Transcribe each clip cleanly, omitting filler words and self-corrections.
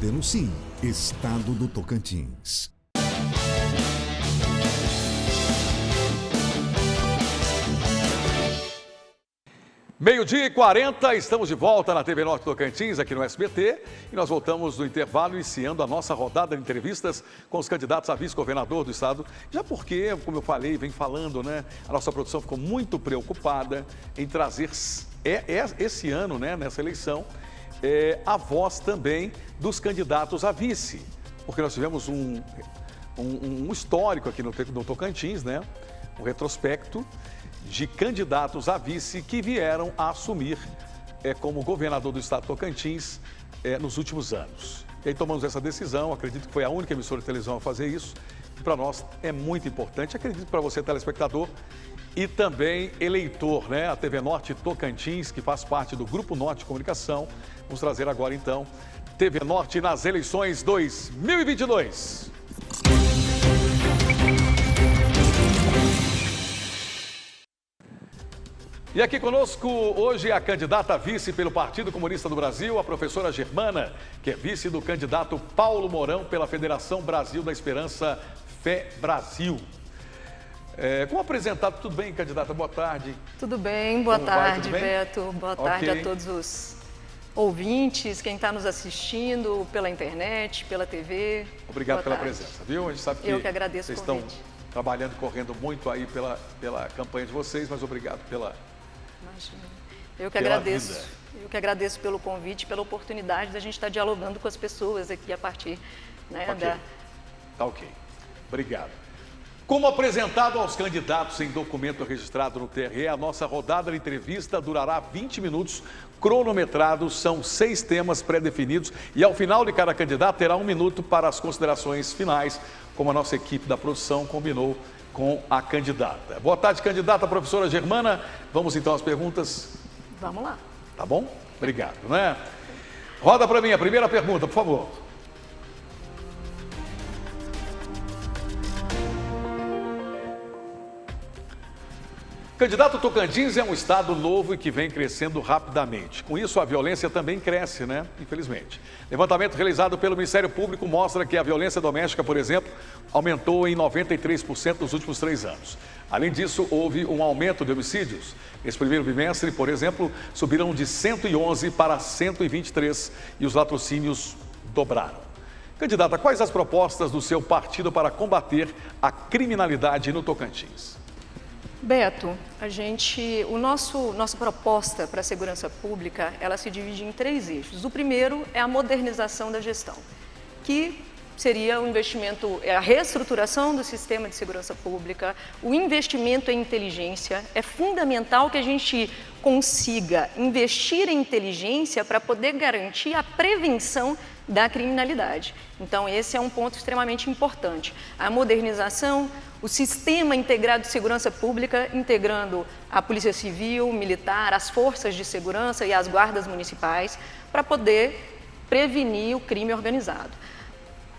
Denuncie. Estado do Tocantins. Meio-dia e 40, estamos de volta na TV Norte Tocantins, aqui no SBT, e nós voltamos do intervalo, iniciando a nossa rodada de entrevistas com os candidatos a vice-governador do estado. Já porque, como eu falei, vem falando, né, a nossa produção ficou muito preocupada em trazer esse ano, né, nessa eleição, a voz também dos candidatos a vice, porque nós tivemos um histórico aqui no Tocantins, né, um retrospecto de candidatos a vice que vieram a assumir como governador do estado de Tocantins nos últimos anos. E aí tomamos essa decisão, acredito que foi a única emissora de televisão a fazer isso, e para nós é muito importante, acredito que para você, telespectador, e também eleitor, né? A TV Norte Tocantins, que faz parte do Grupo Norte de Comunicação. Vamos trazer agora, então, TV Norte nas eleições 2022. E aqui conosco hoje a candidata a vice pelo Partido Comunista do Brasil, a professora Germana, que é vice do candidato Paulo Mourão pela Federação Brasil da Esperança, Fé Brasil. Como apresentado, tudo bem, candidata? Boa tarde. Tudo bem, boa tarde, Beto. Boa tarde a todos os ouvintes, quem está nos assistindo pela internet, pela TV. Obrigado pela presença, viu? A gente sabe que eu que agradeço vocês o convite. Estão trabalhando, correndo muito aí pela campanha de vocês, mas obrigado pela... Imagina. Eu que agradeço. Eu que agradeço pelo convite, pela oportunidade da gente estar dialogando com as pessoas aqui a partir, né, Tá ok. Obrigado. Como apresentado aos candidatos em documento registrado no TRE, a nossa rodada de entrevista durará 20 minutos, cronometrados, são 6 temas pré-definidos e ao final de cada candidato terá 1 minuto para as considerações finais, como a nossa equipe da produção combinou com a candidata. Boa tarde, candidata, professora Germana. Vamos então às perguntas? Vamos lá. Tá bom? Obrigado, né? Roda para mim a primeira pergunta, por favor. Candidato, Tocantins é um estado novo e que vem crescendo rapidamente. Com isso, a violência também cresce, né? Infelizmente. Levantamento realizado pelo Ministério Público mostra que a violência doméstica, por exemplo, aumentou em 93% nos últimos 3 anos. Além disso, houve um aumento de homicídios. Nesse primeiro bimestre, por exemplo, subiram de 111 para 123 e os latrocínios dobraram. Candidata, quais as propostas do seu partido para combater a criminalidade no Tocantins? Beto, nossa proposta para a segurança pública, ela se divide em 3 eixos. O primeiro é a modernização da gestão, que seria o investimento, a reestruturação do sistema de segurança pública, o investimento em inteligência. É fundamental que a gente consiga investir em inteligência para poder garantir a prevenção da criminalidade. Então, esse é um ponto extremamente importante. A modernização, o sistema integrado de segurança pública, integrando a Polícia Civil, Militar, as forças de segurança e as guardas municipais, para poder prevenir o crime organizado.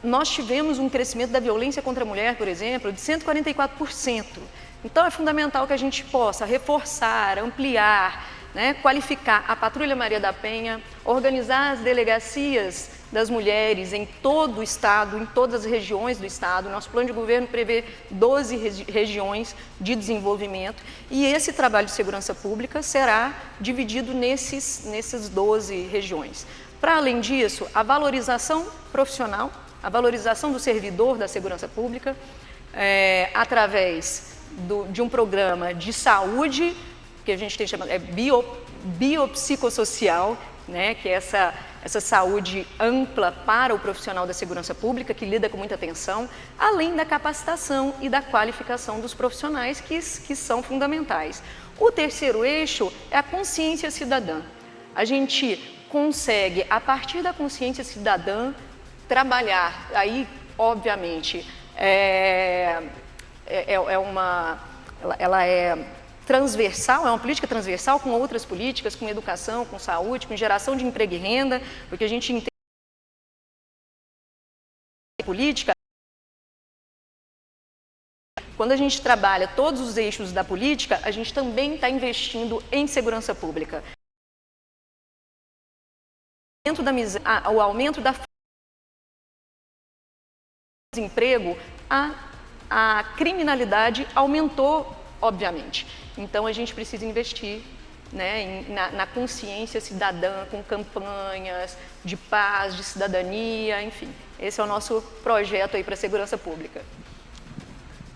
Nós tivemos um crescimento da violência contra a mulher, por exemplo, de 144%. Então, é fundamental que a gente possa reforçar, ampliar, né, qualificar a Patrulha Maria da Penha, organizar as delegacias das mulheres em todo o estado, em todas as regiões do estado. Nosso plano de governo prevê 12 regiões de desenvolvimento e esse trabalho de segurança pública será dividido nesses 12 regiões. Para além disso, a valorização profissional, a valorização do servidor da segurança pública, através de um programa de saúde, que a gente tem chamado biopsicossocial, né, que é essa saúde ampla para o profissional da segurança pública, que lida com muita atenção, além da capacitação e da qualificação dos profissionais, que são fundamentais. O terceiro eixo é a consciência cidadã. A gente consegue, a partir da consciência cidadã, trabalhar, aí, obviamente, ela é transversal, é uma política transversal com outras políticas, com educação, com saúde, com geração de emprego e renda, porque a gente entende política. Quando a gente trabalha todos os eixos da política, a gente também está investindo em segurança pública. O aumento da desemprego, a criminalidade aumentou, obviamente. Então, a gente precisa investir, né, na consciência cidadã, com campanhas de paz, de cidadania, enfim. Esse é o nosso projeto aí para a segurança pública.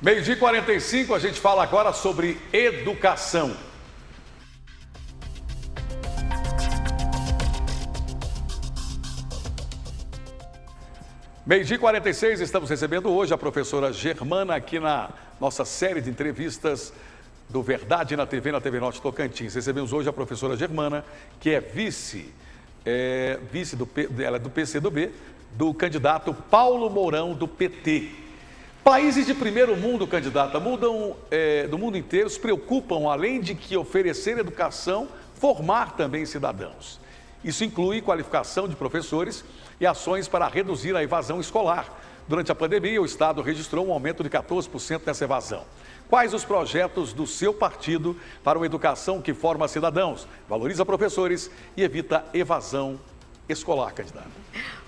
12h45, a gente fala agora sobre educação. Meio-dia e 46, estamos recebendo hoje a professora Germana aqui na nossa série de entrevistas do Verdade na TV Norte Tocantins. Recebemos hoje a professora Germana, que é vice do PCdoB, do candidato Paulo Mourão, do PT. Países de primeiro mundo, candidata, do mundo inteiro, se preocupam, além de que oferecer educação, formar também cidadãos. Isso inclui qualificação de professores e ações para reduzir a evasão escolar. Durante a pandemia, o Estado registrou um aumento de 14% nessa evasão. Quais os projetos do seu partido para uma educação que forma cidadãos, valoriza professores e evita evasão escolar, candidata?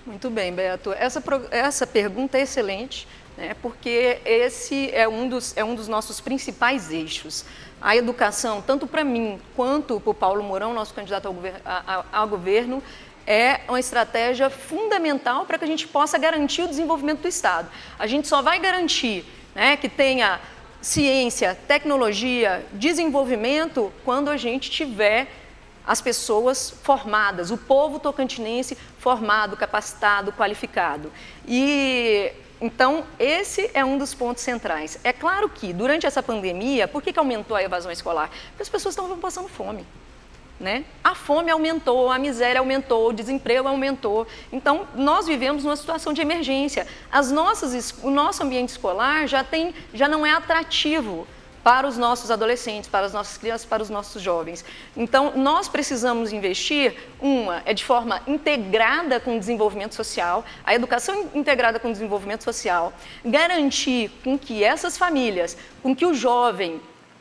Muito bem, Beto. Essa pergunta é excelente, né, porque esse é um dos nossos principais eixos. A educação, tanto para mim quanto para o Paulo Mourão, nosso candidato ao governo, é uma estratégia fundamental para que a gente possa garantir o desenvolvimento do Estado. A gente só vai garantir, né, que tenha ciência, tecnologia, desenvolvimento, quando a gente tiver as pessoas formadas, o povo tocantinense formado, capacitado, qualificado. E então, esse é um dos pontos centrais. É claro que, durante essa pandemia, por que aumentou a evasão escolar? Porque as pessoas estavam passando fome, né? A fome aumentou, a miséria aumentou, o desemprego aumentou. Então, nós vivemos numa situação de emergência. O nosso ambiente escolar já não é atrativo para os nossos adolescentes, para as nossas crianças, para os nossos jovens. Então, nós precisamos investir, de forma integrada com o desenvolvimento social, a educação integrada com o desenvolvimento social, garantir com que essas famílias, com que o jovem,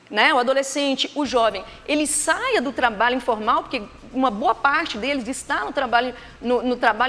né, o adolescente, o jovem, ele saia do trabalho informal, porque uma boa parte deles está no trabalho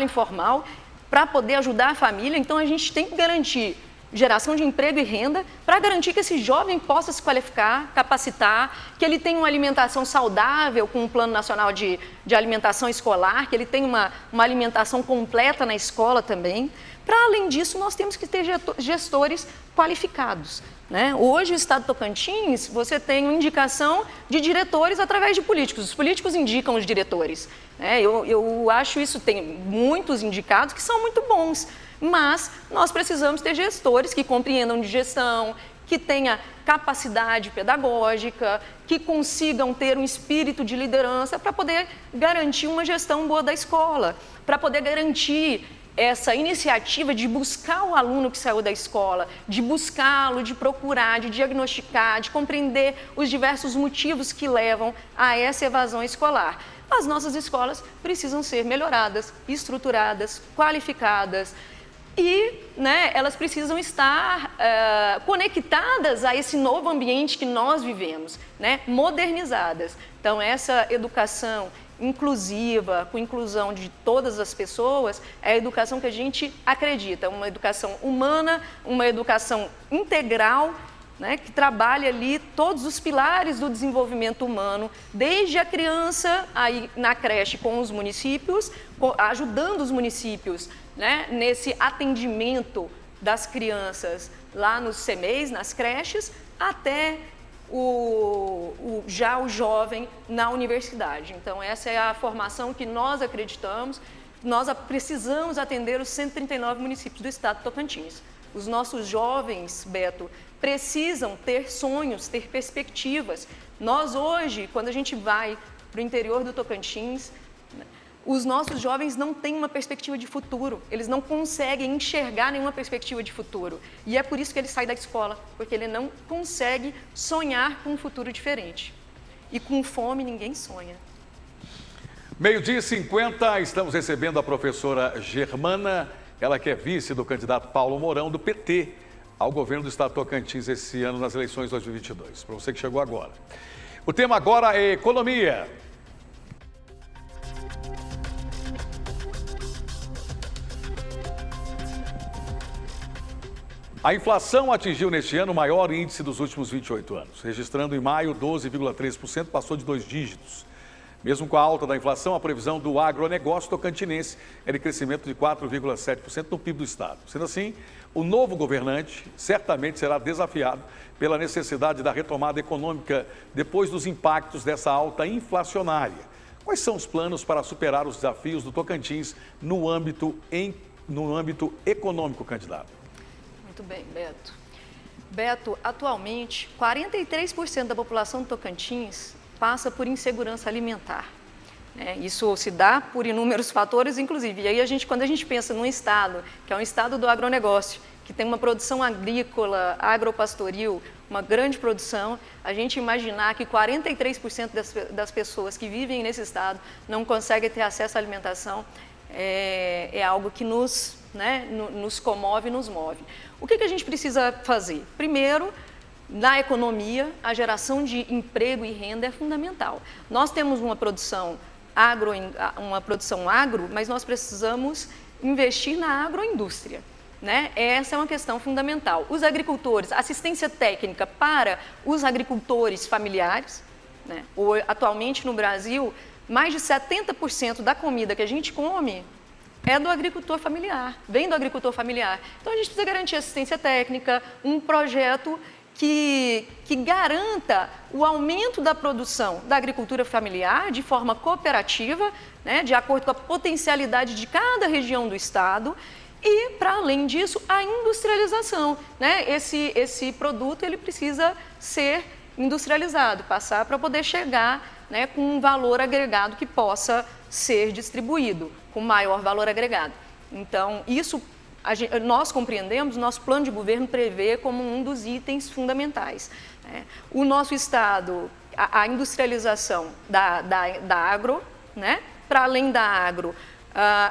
informal, para poder ajudar a família. Então, a gente tem que garantir geração de emprego e renda para garantir que esse jovem possa se qualificar, capacitar, que ele tenha uma alimentação saudável com um plano nacional de alimentação escolar, que ele tenha uma alimentação completa na escola também. Para além disso, nós temos que ter gestores qualificados, né? Hoje, o Estado de Tocantins, você tem uma indicação de diretores através de políticos. Os políticos indicam os diretores, né? Eu acho isso, tem muitos indicados que são muito bons, mas nós precisamos ter gestores que compreendam de gestão, que tenham capacidade pedagógica, que consigam ter um espírito de liderança para poder garantir uma gestão boa da escola, para poder garantir essa iniciativa de buscar o aluno que saiu da escola, de buscá-lo, de procurar, de diagnosticar, de compreender os diversos motivos que levam a essa evasão escolar. As nossas escolas precisam ser melhoradas, estruturadas, qualificadas, e, né, elas precisam estar conectadas a esse novo ambiente que nós vivemos, né, modernizadas. Então, essa educação inclusiva, com inclusão de todas as pessoas, é a educação que a gente acredita, uma educação humana, uma educação integral, né, que trabalha ali todos os pilares do desenvolvimento humano, desde a criança aí na creche com os municípios, ajudando os municípios, né, nesse atendimento das crianças lá nos CMEs, nas creches, até já o jovem na universidade. Então, essa é a formação que nós acreditamos. Nós precisamos atender os 139 municípios do estado de Tocantins. Os nossos jovens, Beto, precisam ter sonhos, ter perspectivas. Nós hoje, quando a gente vai para o interior do Tocantins, os nossos jovens não têm uma perspectiva de futuro, eles não conseguem enxergar nenhuma perspectiva de futuro. E é por isso que ele sai da escola, porque ele não consegue sonhar com um futuro diferente. E com fome ninguém sonha. 12h50, estamos recebendo a professora Germana, ela que é vice do candidato Paulo Mourão, do PT, ao governo do estado de Tocantins esse ano nas eleições 2022. Para você que chegou agora. O tema agora é economia. A inflação atingiu neste ano o maior índice dos últimos 28 anos, registrando em maio 12,3%, passou de 2 dígitos. Mesmo com a alta da inflação, a previsão do agronegócio tocantinense é de crescimento de 4,7% no PIB do estado. Sendo assim, o novo governante certamente será desafiado pela necessidade da retomada econômica depois dos impactos dessa alta inflacionária. Quais são os planos para superar os desafios do Tocantins no âmbito econômico, candidato? Muito bem, Beto. Beto, atualmente, 43% da população do Tocantins passa por insegurança alimentar. Isso se dá por inúmeros fatores, inclusive. E aí, quando a gente pensa num estado, que é um estado do agronegócio, que tem uma produção agrícola, agropastoril, uma grande produção, a gente imaginar que 43% das pessoas que vivem nesse estado não conseguem ter acesso à alimentação é algo que nos comove e nos move. O que a gente precisa fazer? Primeiro, na economia, a geração de emprego e renda é fundamental. Nós temos uma produção agro, mas nós precisamos investir na agroindústria. Essa é uma questão fundamental. Os agricultores, assistência técnica para os agricultores familiares. Atualmente no Brasil, mais de 70% da comida que a gente come é do agricultor familiar, vem do agricultor familiar. Então a gente precisa garantir assistência técnica, um projeto que garanta o aumento da produção da agricultura familiar de forma cooperativa, de acordo com a potencialidade de cada região do estado. E, para além disso, a industrialização. Esse produto ele precisa ser industrializado, passar para poder chegar com um valor agregado que possa ser distribuído, com maior valor agregado. Então, isso nós compreendemos, nosso plano de governo prevê como um dos itens fundamentais. O nosso estado, a industrialização da agro, para além da agro,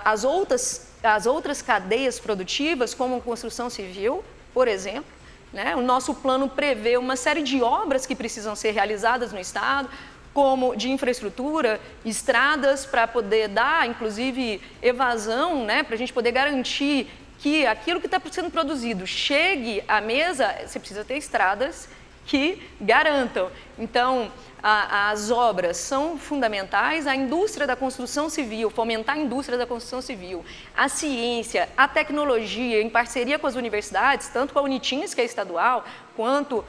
as outras cadeias produtivas, como a construção civil, por exemplo, o nosso plano prevê uma série de obras que precisam ser realizadas no estado, como de infraestrutura, estradas para poder dar, inclusive, evasão, para a gente poder garantir que aquilo que está sendo produzido chegue à mesa. Você precisa ter estradas que garantam. Então, as obras são fundamentais, a indústria da construção civil, fomentar a indústria da construção civil, a ciência, a tecnologia, em parceria com as universidades, tanto com a Unitins, que é estadual, quanto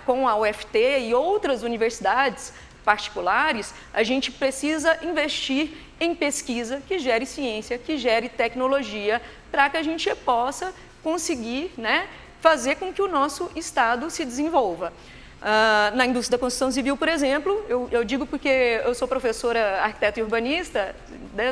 com a UFT e outras universidades particulares, a gente precisa investir em pesquisa que gere ciência, que gere tecnologia, para que a gente possa conseguir fazer com que o nosso estado se desenvolva. Na indústria da construção civil, por exemplo, eu digo porque eu sou professora arquiteta e urbanista,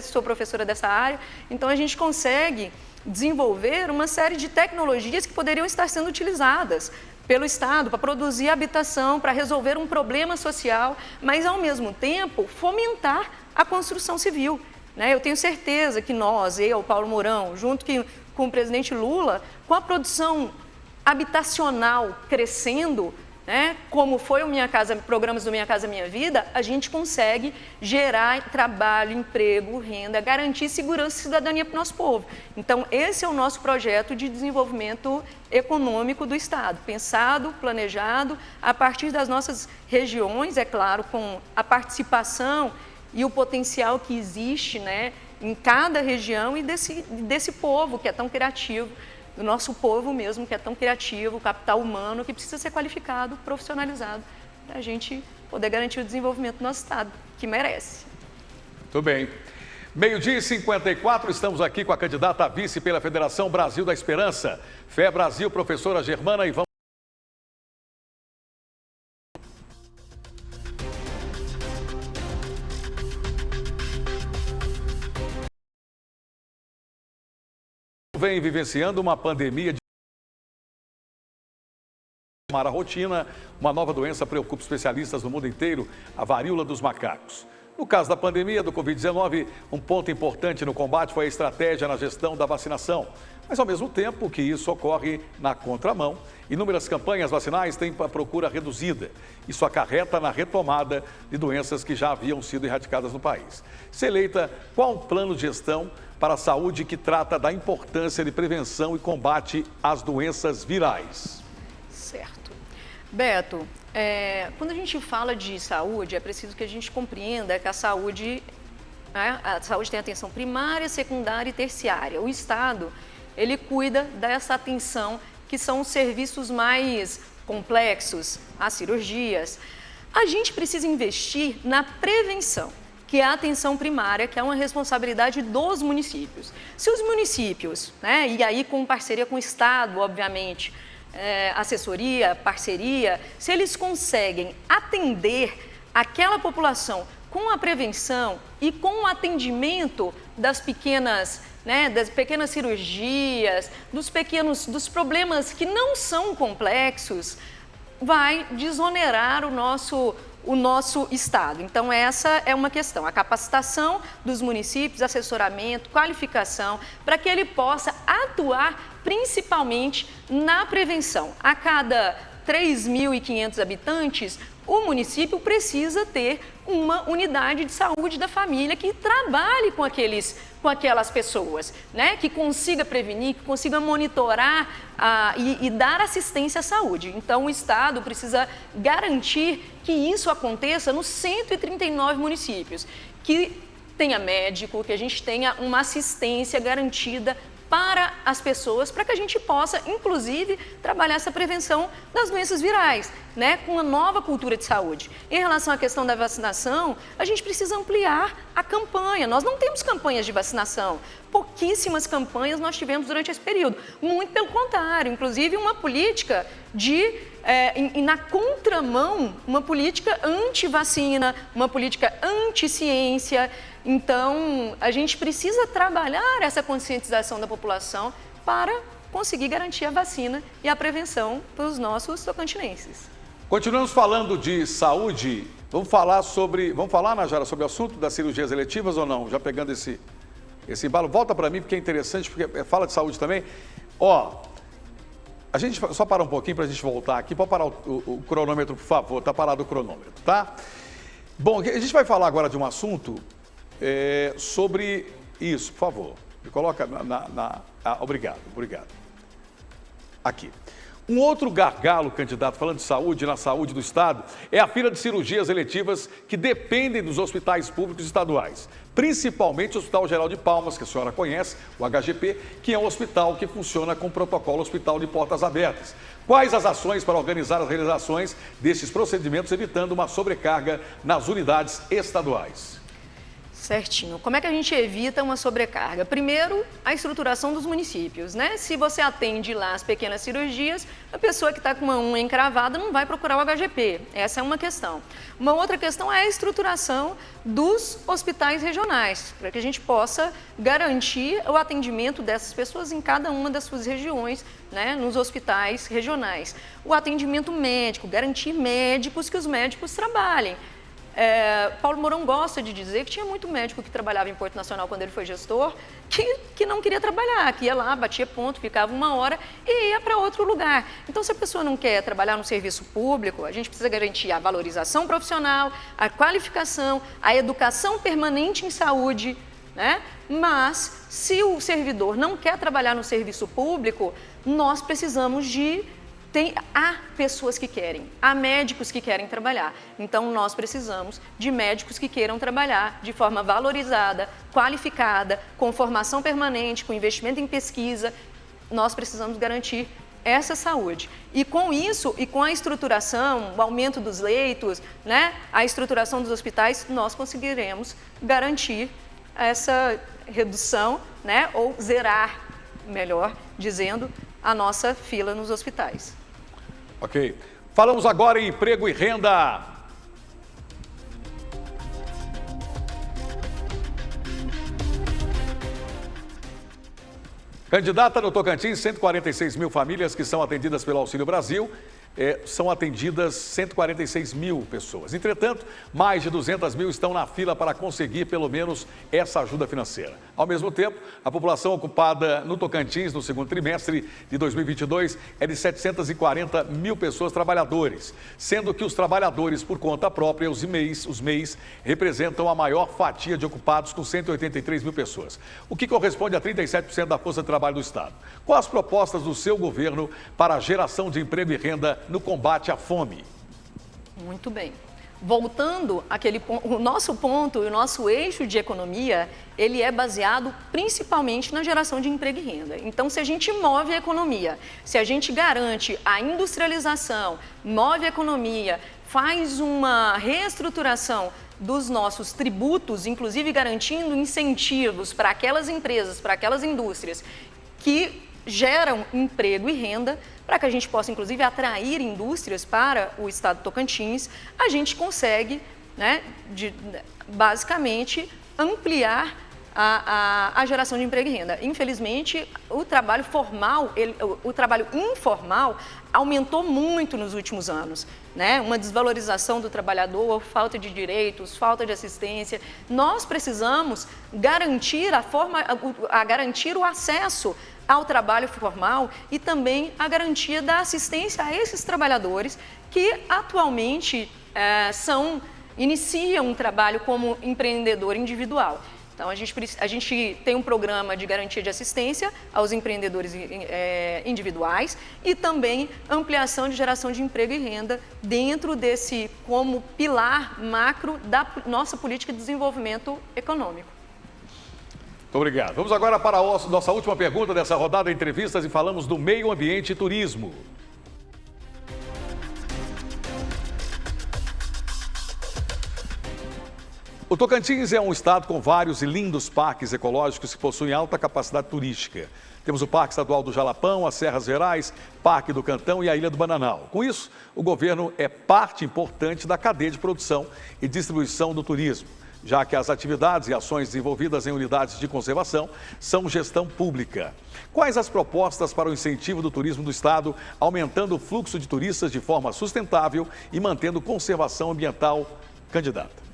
sou professora dessa área, então a gente consegue desenvolver uma série de tecnologias que poderiam estar sendo utilizadas pelo Estado para produzir habitação, para resolver um problema social, mas ao mesmo tempo fomentar a construção civil. Eu tenho certeza que nós, eu, Paulo Mourão, junto com o presidente Lula, com a produção habitacional crescendo, como foi programas do Minha Casa Minha Vida, a gente consegue gerar trabalho, emprego, renda, garantir segurança e cidadania para o nosso povo. Então, esse é o nosso projeto de desenvolvimento econômico do Estado, pensado, planejado, a partir das nossas regiões, é claro, com a participação e o potencial que existe em cada região e desse povo que é tão criativo, do nosso povo mesmo, que é tão criativo, capital humano, que precisa ser qualificado, profissionalizado, para a gente poder garantir o desenvolvimento do nosso estado, que merece. Muito bem. 12h54, estamos aqui com a candidata a vice pela Federação Brasil da Esperança, Fé Brasil, professora Germana, e vamos... Vem vivenciando uma pandemia de a rotina, uma nova doença preocupa especialistas no mundo inteiro, a varíola dos macacos. No caso da pandemia do Covid-19, um ponto importante no combate foi a estratégia na gestão da vacinação. Mas, ao mesmo tempo que isso ocorre na contramão, inúmeras campanhas vacinais têm a procura reduzida. Isso acarreta na retomada de doenças que já haviam sido erradicadas no país. Se eleita, qual o plano de gestão para a Saúde que trata da importância de prevenção e combate às doenças virais. Certo. Beto, quando a gente fala de saúde, é preciso que a gente compreenda que a saúde tem atenção primária, secundária e terciária. O Estado, ele cuida dessa atenção, que são os serviços mais complexos, as cirurgias. A gente precisa investir na prevenção, que é a atenção primária, que é uma responsabilidade dos municípios. Se os municípios, e aí com parceria com o Estado, obviamente, assessoria, parceria, se eles conseguem atender aquela população com a prevenção e com o atendimento das pequenas cirurgias, dos problemas que não são complexos, vai desonerar o nosso Estado. Então, essa é uma questão, a capacitação dos municípios, assessoramento, qualificação, para que ele possa atuar principalmente na prevenção. A cada 3.500 habitantes, o município precisa ter uma unidade de saúde da família que trabalhe com aquelas pessoas, que consiga prevenir, que consiga monitorar e dar assistência à saúde. Então, o Estado precisa garantir que isso aconteça nos 139 municípios, que tenha médico, que a gente tenha uma assistência garantida para as pessoas, para que a gente possa, inclusive, trabalhar essa prevenção das doenças virais, com uma nova cultura de saúde. Em relação à questão da vacinação, a gente precisa ampliar a campanha. Nós não temos campanhas de vacinação. Pouquíssimas campanhas nós tivemos durante esse período. Muito pelo contrário, inclusive uma política na contramão, uma política anti-vacina, uma política anti-ciência. Então, a gente precisa trabalhar essa conscientização da população para conseguir garantir a vacina e a prevenção para os nossos tocantinenses. Continuamos falando de saúde. Vamos falar, Najara, sobre o assunto das cirurgias eletivas ou não? Já pegando esse embalo. Volta para mim, porque é interessante, porque fala de saúde também. A gente só parar um pouquinho para a gente voltar aqui. Pode parar o cronômetro, por favor. Está parado o cronômetro, tá? Bom, a gente vai falar agora de um assunto sobre isso, por favor. Me coloca obrigado. Aqui. Um outro gargalo, candidato, falando de saúde, na saúde do Estado, é a fila de cirurgias eletivas que dependem dos hospitais públicos estaduais, principalmente o Hospital Geral de Palmas, que a senhora conhece, o HGP, que é um hospital que funciona com protocolo hospital de portas abertas. Quais as ações para organizar as realizações desses procedimentos, evitando uma sobrecarga nas unidades estaduais? Certinho. Como é que a gente evita uma sobrecarga? Primeiro, a estruturação dos municípios, Se você atende lá as pequenas cirurgias, a pessoa que está com uma unha encravada não vai procurar o HGP. Essa é uma questão. Uma outra questão é a estruturação dos hospitais regionais, para que a gente possa garantir o atendimento dessas pessoas em cada uma das suas regiões, nos hospitais regionais. O atendimento médico, garantir médicos, que os médicos trabalhem. Paulo Mourão gosta de dizer que tinha muito médico que trabalhava em Porto Nacional quando ele foi gestor, que não queria trabalhar, que ia lá, batia ponto, ficava uma hora e ia para outro lugar. Então, se a pessoa não quer trabalhar no serviço público, a gente precisa garantir a valorização profissional, a qualificação, a educação permanente em saúde, Mas, se o servidor não quer trabalhar no serviço público, nós precisamos há pessoas que querem, há médicos que querem trabalhar. Então, nós precisamos de médicos que queiram trabalhar de forma valorizada, qualificada, com formação permanente, com investimento em pesquisa. Nós precisamos garantir essa saúde. E com isso, e com a estruturação, o aumento dos leitos, a estruturação dos hospitais, nós conseguiremos garantir essa redução, ou zerar, melhor dizendo, a nossa fila nos hospitais. Ok. Falamos agora em emprego e renda. Candidata no Tocantins, 146 mil famílias que são atendidas pelo Auxílio Brasil são atendidas 146 mil pessoas. Entretanto, mais de 200 mil estão na fila para conseguir pelo menos essa ajuda financeira. Ao mesmo tempo, a população ocupada no Tocantins no segundo trimestre de 2022 é de 740 mil pessoas trabalhadores, sendo que os trabalhadores por conta própria, os MEIs, representam a maior fatia de ocupados com 183 mil pessoas, o que corresponde a 37% da força de trabalho do Estado. Quais as propostas do seu governo para a geração de emprego e renda no combate à fome? Muito bem. Voltando àquele o nosso ponto, o nosso eixo de economia, ele é baseado principalmente na geração de emprego e renda. Então, se a gente move a economia, se a gente garante a industrialização, move a economia, faz uma reestruturação dos nossos tributos, inclusive garantindo incentivos para aquelas empresas, para aquelas indústrias que geram emprego e renda, para que a gente possa, inclusive, atrair indústrias para o estado do Tocantins, a gente consegue, né, basicamente, ampliar a geração de emprego e renda. Infelizmente, o trabalho formal, o trabalho informal aumentou muito nos últimos anos, né? Uma desvalorização do trabalhador, falta de direitos, falta de assistência. Nós precisamos garantir garantir o acesso ao trabalho formal e também a garantia da assistência a esses trabalhadores que atualmente iniciam um trabalho como empreendedor individual. Então, a gente tem um programa de garantia de assistência aos empreendedores individuais e também ampliação de geração de emprego e renda dentro desse como pilar macro da nossa política de desenvolvimento econômico. Muito obrigado. Vamos agora para a nossa última pergunta dessa rodada de entrevistas e falamos do meio ambiente e turismo. O Tocantins é um estado com vários e lindos parques ecológicos que possuem alta capacidade turística. Temos o Parque Estadual do Jalapão, as Serras Gerais, Parque do Cantão e a Ilha do Bananal. Com isso, o governo é parte importante da cadeia de produção e distribuição do turismo, já que as atividades e ações desenvolvidas em unidades de conservação são gestão pública. Quais as propostas para o incentivo do turismo do estado, aumentando o fluxo de turistas de forma sustentável e mantendo conservação ambiental? Candidata.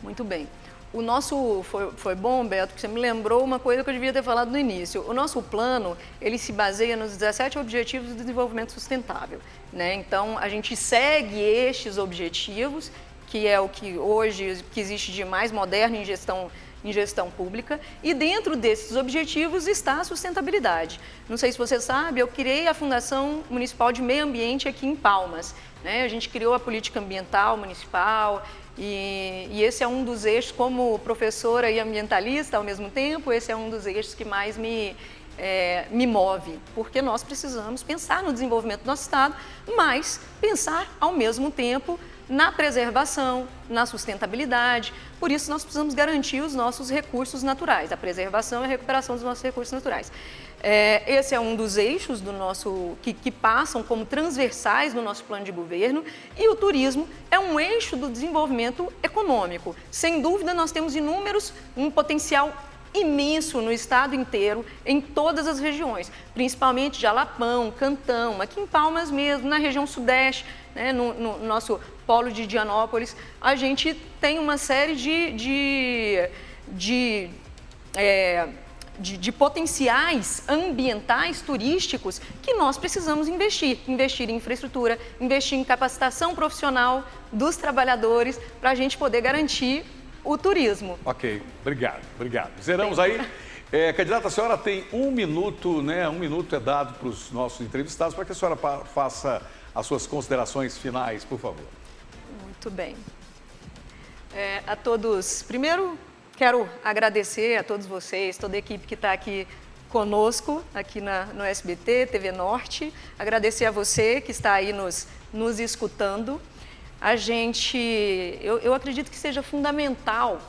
Muito bem. O nosso, foi bom, Beto, que você me lembrou uma coisa que eu devia ter falado no início. O nosso plano, ele se baseia nos 17 Objetivos de Desenvolvimento Sustentável, né? Então, a gente segue estes objetivos, que é o que hoje que existe de mais moderno em gestão pública, e dentro desses objetivos está a sustentabilidade. Não sei se você sabe, eu criei a Fundação Municipal de Meio Ambiente aqui em Palmas, né? A gente criou a política ambiental municipal e esse é um dos eixos, como professora e ambientalista ao mesmo tempo, esse é um dos eixos que mais me move, porque nós precisamos pensar no desenvolvimento do nosso estado, mas pensar ao mesmo tempo na preservação, na sustentabilidade. Por isso, nós precisamos garantir os nossos recursos naturais, a preservação e a recuperação dos nossos recursos naturais. Esse é um dos eixos do nosso que passam como transversais no nosso plano de governo, e o turismo é um eixo do desenvolvimento econômico. Sem dúvida, nós temos um potencial imenso no estado inteiro, em todas as regiões, principalmente Jalapão, Cantão, aqui em Palmas mesmo, na região sudeste, né, no nosso polo de Dianópolis, a gente tem uma série de potenciais ambientais, turísticos, que nós precisamos investir em infraestrutura, investir em capacitação profissional dos trabalhadores, para a gente poder garantir o turismo. Ok, obrigado. Zeramos aí. Candidata, a senhora tem 1 minuto, né? 1 minuto é dado para os nossos entrevistados, para que a senhora faça as suas considerações finais, por favor. Muito bem. A todos, primeiro, quero agradecer a todos vocês, toda a equipe que está aqui conosco, aqui no SBT, TV Norte. Agradecer a você que está aí nos escutando. Eu acredito que seja fundamental,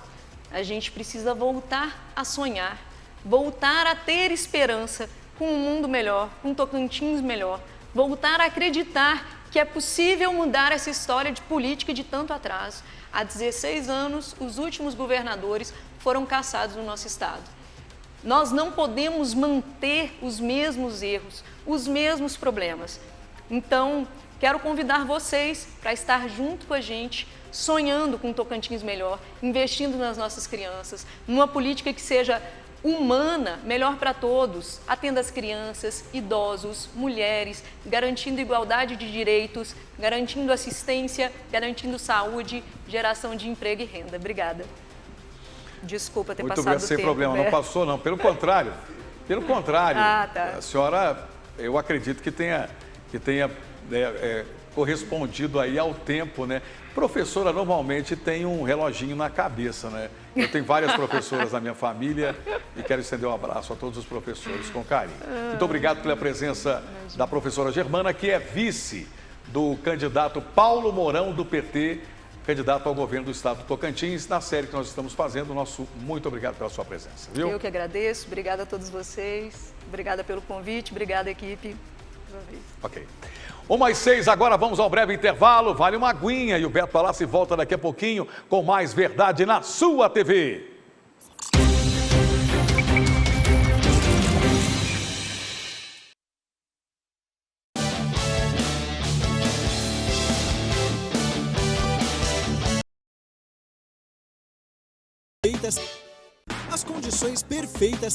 a gente precisa voltar a sonhar, voltar a ter esperança com um mundo melhor, com um Tocantins melhor, voltar a acreditar que é possível mudar essa história de política de tanto atraso. Há 16 anos, os últimos governadores foram cassados no nosso estado. Nós não podemos manter os mesmos erros, os mesmos problemas. Então, quero convidar vocês para estar junto com a gente, sonhando com um Tocantins melhor, investindo nas nossas crianças, numa política que seja humana, melhor para todos, atenda as crianças, idosos, mulheres, garantindo igualdade de direitos, garantindo assistência, garantindo saúde, geração de emprego e renda. Obrigada. Desculpa ter Muito passado bem, o sem tempo, problema, não Roberto. passou não, pelo contrário, Ah, tá. a senhora, eu acredito que tenha correspondido aí ao tempo, né? Professora normalmente tem um reloginho na cabeça, né? Eu tenho várias professoras na minha família e quero estender um abraço a todos os professores com carinho. Muito obrigado pela presença da professora Germana, que é vice do candidato Paulo Mourão, do PT, candidato ao governo do estado do Tocantins, na série que nós estamos fazendo. Nosso muito obrigado pela sua presença, viu? Eu que agradeço, obrigada a todos vocês, obrigada pelo convite, obrigada equipe. Ok. 1h06, agora vamos ao breve intervalo, vale uma aguinha e o Beto Palácio volta daqui a pouquinho com mais verdade na sua TV. As condições perfeitas